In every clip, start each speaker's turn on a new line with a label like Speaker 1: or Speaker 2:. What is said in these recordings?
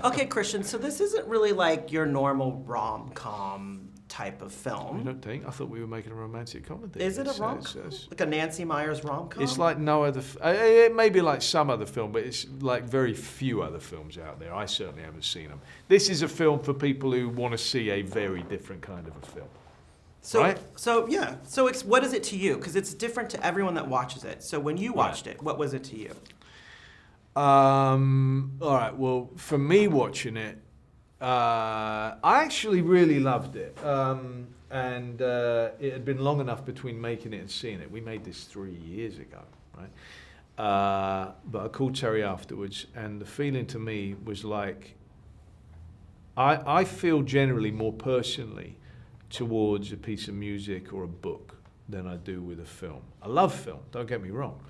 Speaker 1: Okay, Christian, so this isn't really like your normal rom-com type of
Speaker 2: I
Speaker 1: film.
Speaker 2: don't think. I thought we were making a romantic comedy.
Speaker 1: Is it a
Speaker 2: It's,
Speaker 1: rom-com?
Speaker 2: it's-
Speaker 1: Like a Nancy Meyers rom-com?
Speaker 2: It's like no other. It may be like some other film, but it's like very few other films out there. I certainly haven't seen them. This is a film for people who want to see a very different kind of a film.
Speaker 1: So,
Speaker 2: right?
Speaker 1: so yeah. So what is it to you? Because it's different to everyone that watches it. So when you watched it, what was it to you?
Speaker 2: All right. Well, for me watching it, I actually really loved it. And it had been long enough between making it and seeing it. We made this 3 years ago, right? But I called Terry afterwards, and the feeling to me was like, I feel generally more personally towards a piece of music or a book than I do with a film. I love film, don't get me wrong,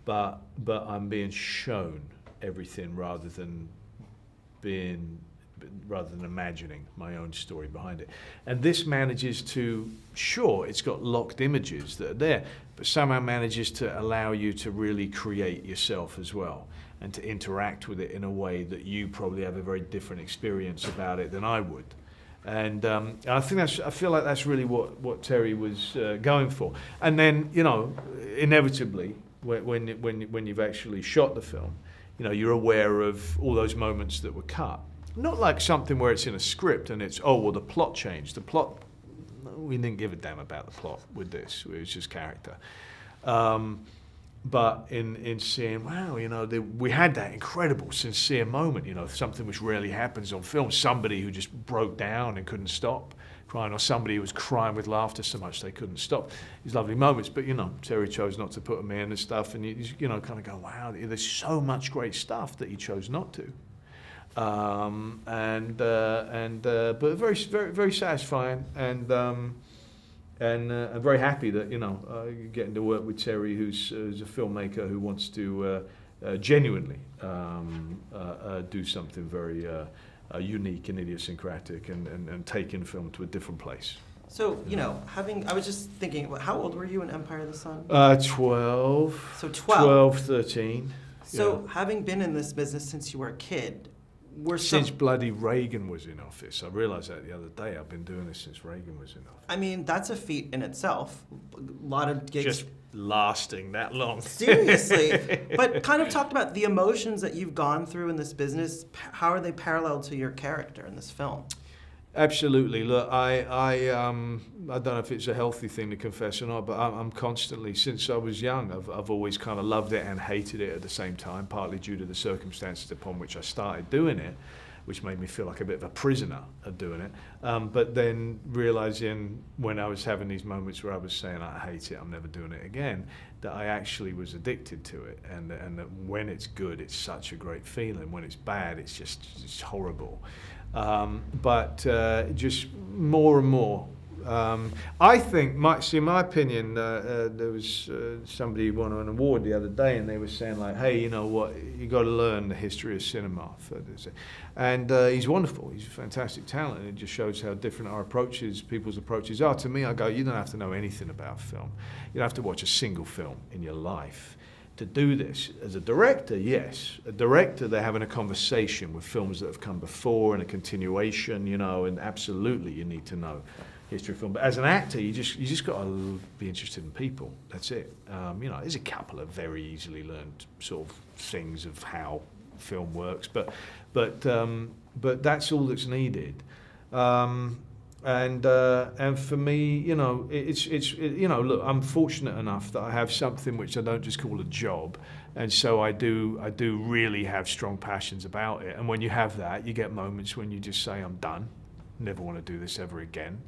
Speaker 2: but I'm being shown everything rather than imagining my own story behind it. And this manages to, sure, it's got locked images that are there, but somehow manages to allow you to really create yourself as well and to interact with it in a way that you probably have a very different experience about it than I would. And I feel like that's really what Terry was going for. And then, you know, inevitably, when you've actually shot the film, you know, you're aware of all those moments that were cut. Not like something where it's in a script and it's, oh, well, the plot changed. The plot, we didn't give a damn about the plot with this. It was just character. But in seeing, wow, you know, we had that incredible, sincere moment, you know, something which rarely happens on film. Somebody who just broke down and couldn't stop crying, or somebody who was crying with laughter so much they couldn't stop. These lovely moments, but, you know, Terry chose not to put them in and stuff, and you know, kind of go, wow, there's so much great stuff that he chose not to. But very, very, very satisfying, and I'm very happy that, you know, getting to work with Terry, who's a filmmaker who wants to genuinely do something very unique and idiosyncratic, and taking film to a different place.
Speaker 1: So, you know, I was just thinking, how old were you in Empire of the Sun?
Speaker 2: 12.
Speaker 1: So 12.
Speaker 2: 12, 13.
Speaker 1: So
Speaker 2: yeah.
Speaker 1: having been in this business since you were a kid,
Speaker 2: Since bloody Reagan was in office. I realised that the other day. I've been doing this since Reagan was in office.
Speaker 1: I mean, that's a feat in itself. A lot of gigs.
Speaker 2: Just lasting that long.
Speaker 1: Seriously. But kind of talked about the emotions that you've gone through in this business. How are they parallel to your character in this film?
Speaker 2: Absolutely. Look, I don't know if it's a healthy thing to confess or not, but I'm constantly, since I was young, I've always kind of loved it and hated it at the same time, partly due to the circumstances upon which I started doing it, which made me feel like a bit of a prisoner of doing it. But then realizing when I was having these moments where I was saying, I hate it, I'm never doing it again, that I actually was addicted to it, and that when it's good, it's such a great feeling. When it's bad, it's horrible. But just more and more. I think, in my opinion, there was somebody who won an award the other day, and they were saying like, hey, you know what, you got to learn the history of cinema. And he's wonderful. He's a fantastic talent, and it just shows how different people's approaches are. To me, I go, you don't have to know anything about film. You don't have to watch a single film in your life to do this. As a director, yes. A director, they're having a conversation with films that have come before and a continuation, you know, and absolutely you need to know history of film. But as an actor, you just got to be interested in people. That's it. You know, there's a couple of very easily learned sort of things of how film works, but that's all that's needed. And for me, you know, you know, look, I'm fortunate enough that I have something which I don't just call a job, and so I do really have strong passions about it. And when you have that, you get moments when you just say, I'm done, never want to do this ever again,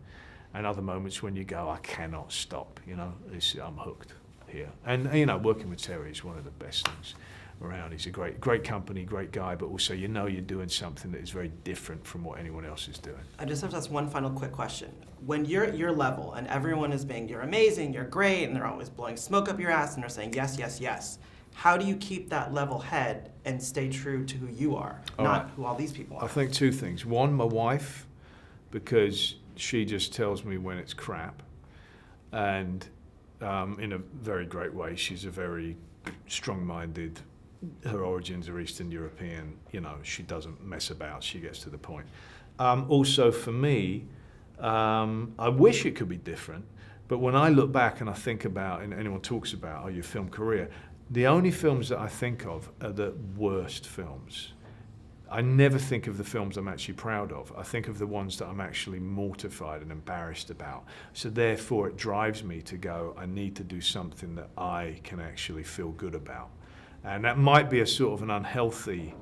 Speaker 2: and other moments when you go, I cannot stop, you know, I'm hooked here. And you know, working with Terry is one of the best things around. He's a great company, great guy, but also you know you're doing something that is very different from what anyone else is doing.
Speaker 1: I just have to ask one final quick question. When you're at your level and everyone is being, you're amazing, you're great, and they're always blowing smoke up your ass and they're saying yes, yes, yes, how do you keep that level head and stay true to who you are, not who all these people are?
Speaker 2: I think two things. One, my wife, because she just tells me when it's crap, and in a very great way. She's a very strong-minded, her origins are Eastern European. You know, she doesn't mess about. She gets to the point. Also, for me, I wish it could be different. But when I look back and I think about, and anyone talks about, your film career, the only films that I think of are the worst films. I never think of the films I'm actually proud of. I think of the ones that I'm actually mortified and embarrassed about. So therefore it drives me to go, I need to do something that I can actually feel good about. And that might be a sort of an unhealthy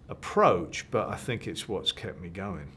Speaker 2: approach, but I think it's what's kept me going.